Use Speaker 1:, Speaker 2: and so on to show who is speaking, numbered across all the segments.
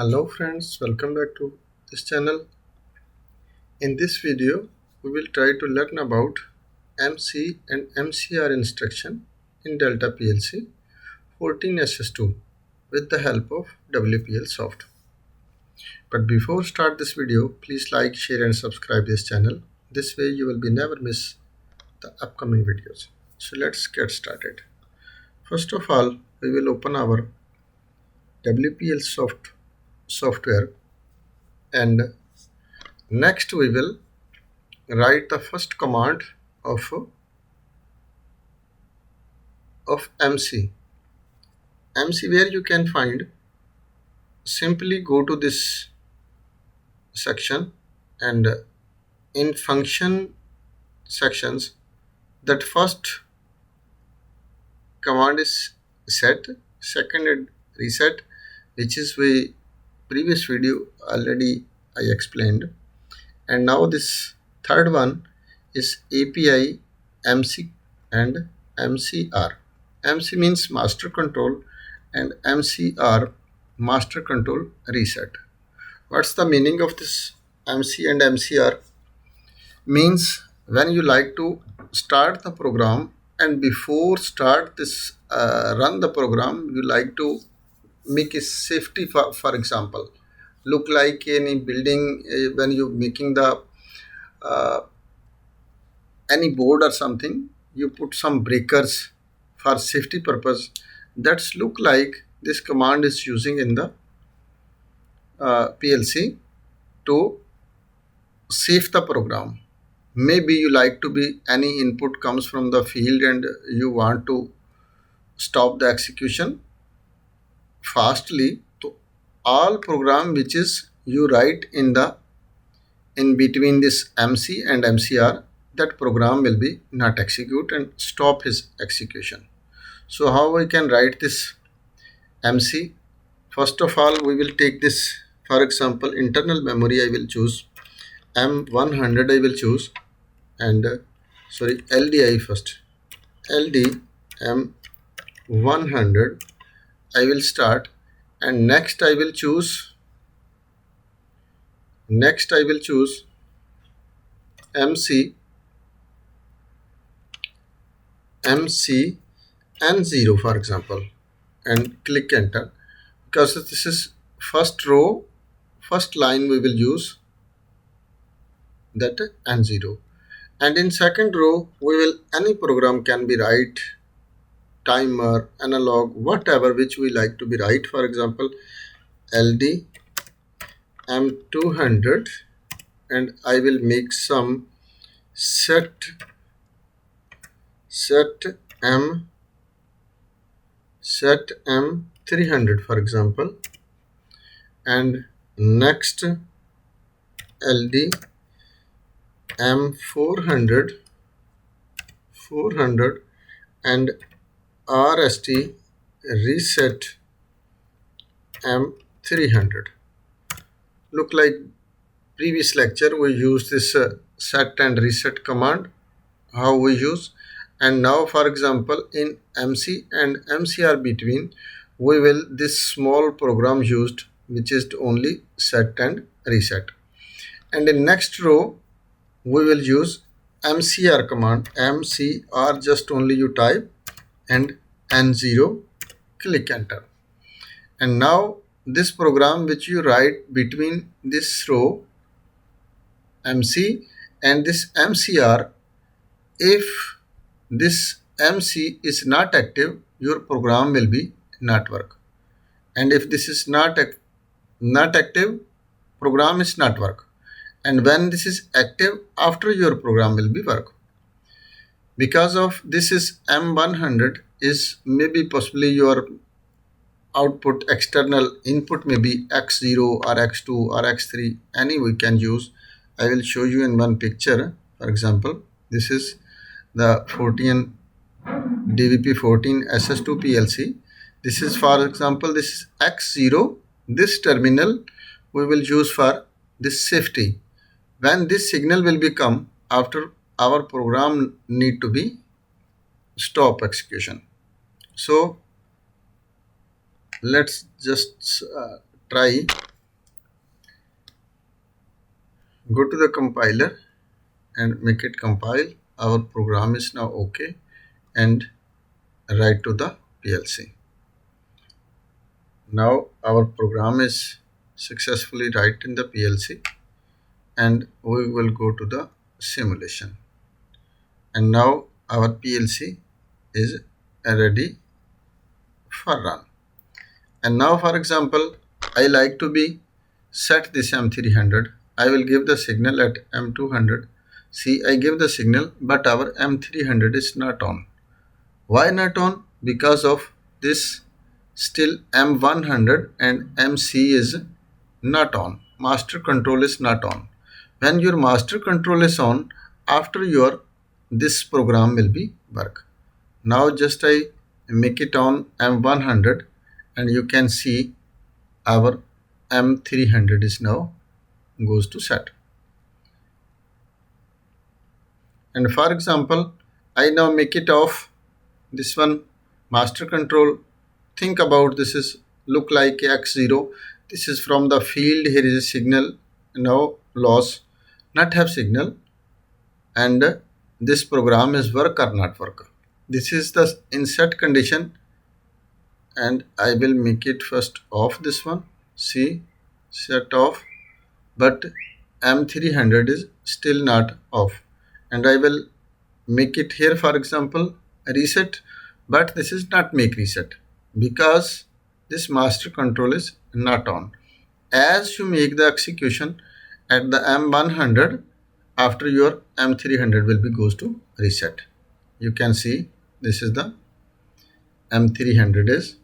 Speaker 1: Hello friends, welcome back to this channel. In this video, we will try to learn about MC and MCR instruction in Delta PLC 14SS2 with the help of WPL soft. But before start this video, please like, share and subscribe this channel. This way you will be never miss the upcoming videos. So let's get started. First of all, we will open our WPL software, and next we will write the first command of MC. MC where you can find, simply go to this section, and in function sections that first command is set, second is reset, which is we previous video already I explained, and now this third one is API MC and MCR. MC means master control and MCR master control reset. What's the meaning of this MC and MCR? Means when you like to start the program, and before start this run the program, you like to make a safety, for example, look like any building, when you making the uh, any board or something, you put some breakers for safety purpose. That's look like this command is using in the PLC to save the program. Maybe you like to be any input comes from the field and you want to stop the execution fastly. So all program which is you write in between this MC and MCR, that program will be not execute and stop his execution. So how we can write this MC? First of all, we will take this, for example, internal memory I will choose, M100 I will choose, and LDI first, LD M100 I will start, and next I will choose MC N0, for example, and click enter, because this is first row, first line we will use that N0, and in second row we will any program can be write, timer, analog, whatever which we like to be write. For example, LD M200, and I will make some set M300, for example, and next LD M400 and RST reset M300. Look like previous lecture we use this set and reset command, how we use. And now for example in MC and MCR between, we will this small program used which is only set and reset, and in next row we will use MCR command. MCR just only you type and N0, click enter, and now this program which you write between this row MC and this MCR, if this MC is not active, your program will be not work, and if this is not active, program is not work, and when this is active, after your program will be work. Because of this is M100 is maybe possibly your output, external input may be X0 or X2 or X3, any we can use. I will show you in one picture. For example, this is the 14 DVP 14 SS2 PLC. This is, for example, this is X0. This terminal we will use for this safety. When this signal will become, after our program need to be stop execution. So let's just try Go to the compiler and make it compile. Our program is now okay, and write to the PLC. Now our program is successfully write in the PLC, and we will go to the simulation. And now our PLC is ready for run. And now, for example, I like to be set this M300. I will give the signal at M200. See, I give the signal, but our M300 is not on. Why not on? Because of this still M100 and MC is not on. Master control is not on. When your master control is on, after your this program will be work. Now just I make it on M100, and you can see our M300 is now goes to set. And for example, I now make it off. This one master control, think about this is look like X0. This is from the field. Here is a signal, now loss, not have signal, and this program is work or not work. This is the inset condition, and I will make it first off this one. See, set off, but M300 is still not off, and I will make it here, for example, reset, but this is not make reset because this master control is not on. As you make the execution at the M100, after your M300 will be goes to reset. You can see this is the M300 is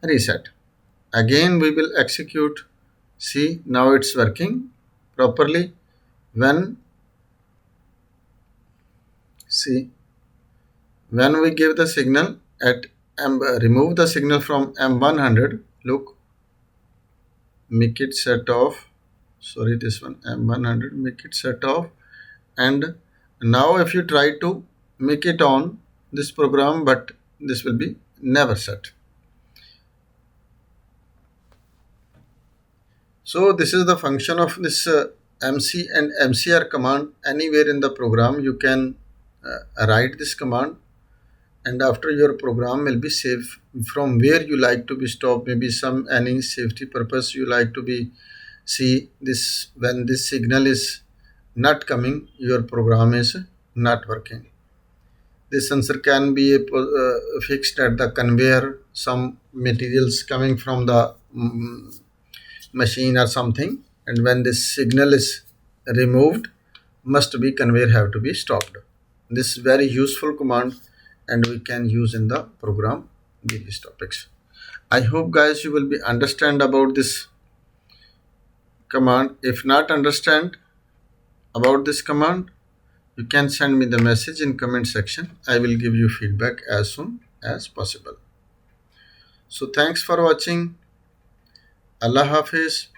Speaker 1: reset. Again we will execute. See, now it's working properly. When see, when we give the signal at remove the signal from M100, look, make it set off. Sorry, this one M100, make it set off. And now if you try to make it on this program, but this will be never set. So this is the function of this MC and MCR command. Anywhere in the program you can write this command, and after your program will be safe from where you like to be stopped. Maybe some any safety purpose you like to be see this, when this signal is not coming, your program is not working. This sensor can be fixed at the conveyor, some materials coming from the machine or something, and when this signal is removed, must be conveyor have to be stopped. This is very useful command, and we can use in the program these topics. I hope guys you will be understand about this command. If not understand about this command, you can send me the message in comment section. I will give you feedback as soon as possible. So thanks for watching. Allah Hafiz.